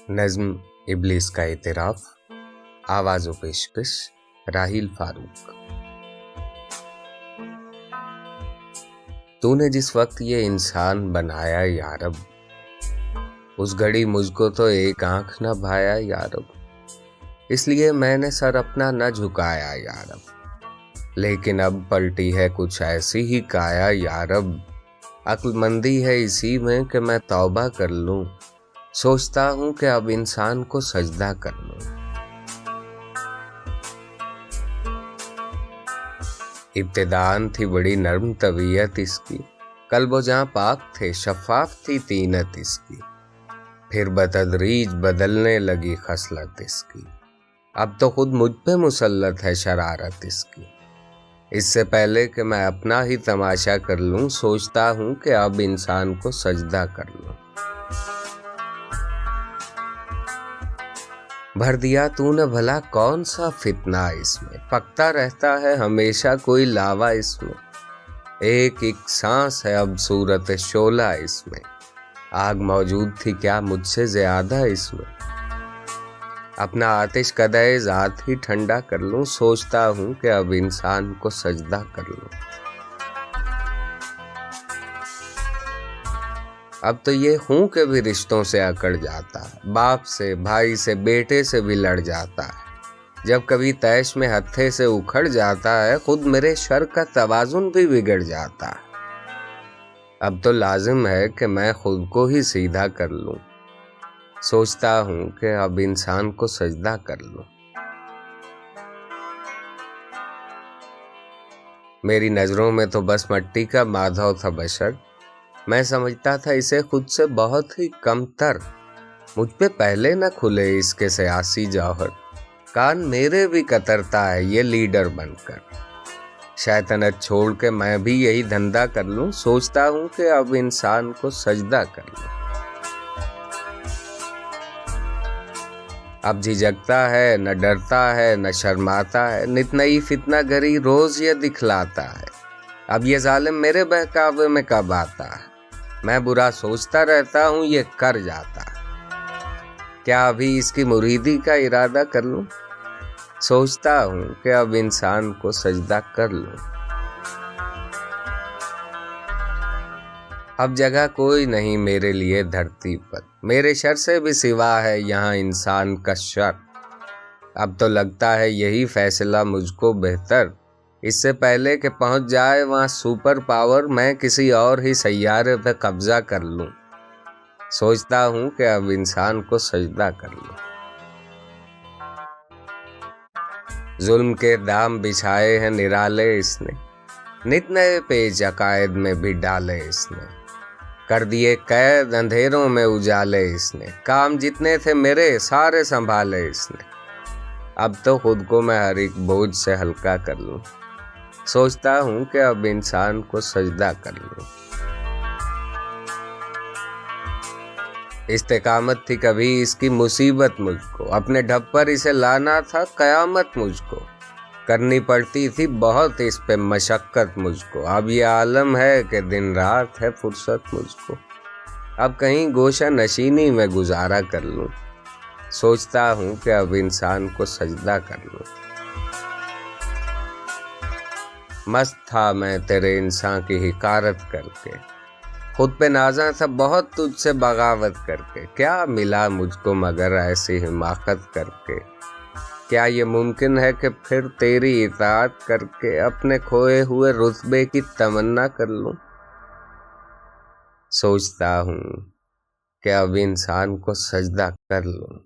नज्म इब्लिस का इतराफ, आवाज़ व पेशकश राहिल फारूक। तूने जिस वक्त ये इंसान बनाया यारब, उस घड़ी मुझको तो एक आंख न भाया यारब, इसलिए मैंने सर अपना न झुकाया यारब। लेकिन अब पलटी है कुछ ऐसी ही काया यारब, अक्लमंदी है इसी में कि मैं तौबा कर लूं। सोचता हूं कि अब इंसान को सजदा कर लूं। इब्तिदान थी बड़ी नर्म तबीयत इसकी, कल्बो जहां पाक थे शफाफ थी तीनत इसकी। फिर बतदरीज बदलने लगी खसलत इसकी, अब तो खुद मुझ पे मुसल्लत है शरारत इसकी। इससे पहले कि मैं अपना ही तमाशा कर लूं, सोचता हूं कि अब इंसान को सजदा कर लूं। भर दिया तूने भला कौन सा फितना इसमें, पकता रहता है हमेशा कोई लावा इसमें। एक एक सांस है अब सूरत शोला इसमें, आग मौजूद थी क्या मुझसे ज्यादा इसमें। अपना आतिश कदे ज़ात ही ठंडा कर लूं, सोचता हूं कि अब इंसान को सजदा कर लूं। अब तो ये हूं कि भी रिश्तों से अकड़ जाता है, बाप से भाई से बेटे से भी लड़ जाता है। जब कभी तैश में हत्थे से उखड़ जाता है, खुद मेरे शर का तवाजुन भी बिगड़ जाता है। अब तो लाजिम है कि मैं खुद को ही सीधा कर लूं, सोचता हूं कि अब इंसान को सजदा कर लूं। मेरी नजरों में तो बस मट्टी का माधव था बशर, मैं समझता था इसे खुद से बहुत ही कमतर। मुझ पे पहले न खुले इसके सियासी जौहर, कान मेरे भी कतरता है ये लीडर बनकर। शैतानत छोड़ के मैं भी यही धंधा कर लूं, सोचता हूं कि अब इंसान को सजदा कर लूं। अब झिझकता है न डरता है न शर्माता है, नित नई फितना गरी रोज ये दिखलाता है। अब ये जालिम मेरे बहकावे में कब आता है, मैं बुरा सोचता रहता हूं ये कर जाता है। क्या अभी इसकी मुरीदी का इरादा कर लूं, सोचता हूं कि अब इंसान को सजदा कर लूं। अब जगह कोई नहीं मेरे लिए धरती पर, मेरे शर से भी सिवा है यहाँ इंसान का शर। अब तो लगता है यही फैसला मुझको बेहतर, इससे पहले कि पहुंच जाए वहां सुपर पावर, मैं किसी और ही सैयारे पे कब्जा कर लूं। सोचता हूं कि अब इंसान को सजदा कर लूं। जुल्म के दाम बिछाए हैं निराले इसने, नित नए पेच अकायद में भी डाले इसने। कर दिए कैद अंधेरों में उजाले इसने, काम जितने थे मेरे सारे संभाले इसने। अब तो खुद को मैं हर एक बोझ से हल्का कर लूं, सोचता हूं कि अब इंसान को सजदा कर लूं। इस्तेकामत थी कभी इसकी मुसीबत मुझको, अपने ढब पर इसे लाना था कयामत मुझको। करनी पड़ती थी बहुत इस पे मशक्कत मुझको, अब ये आलम है कि दिन रात है फुर्सत मुझको। अब कहीं गोशा नशीनी में गुजारा कर लूं, सोचता हूं कि अब इंसान को सजदा कर लूं। मस्त था मैं तेरे इंसान की हिकारत करके, खुद पे नाज़ा था बहुत तुझसे बगावत करके। क्या मिला मुझको मगर ऐसी हिमाकत करके, क्या ये मुमकिन है कि फिर तेरी इताअत करके अपने खोए हुए रुतबे की तमन्ना कर लूं। सोचता हूं कि अब इंसान को सजदा कर लूं।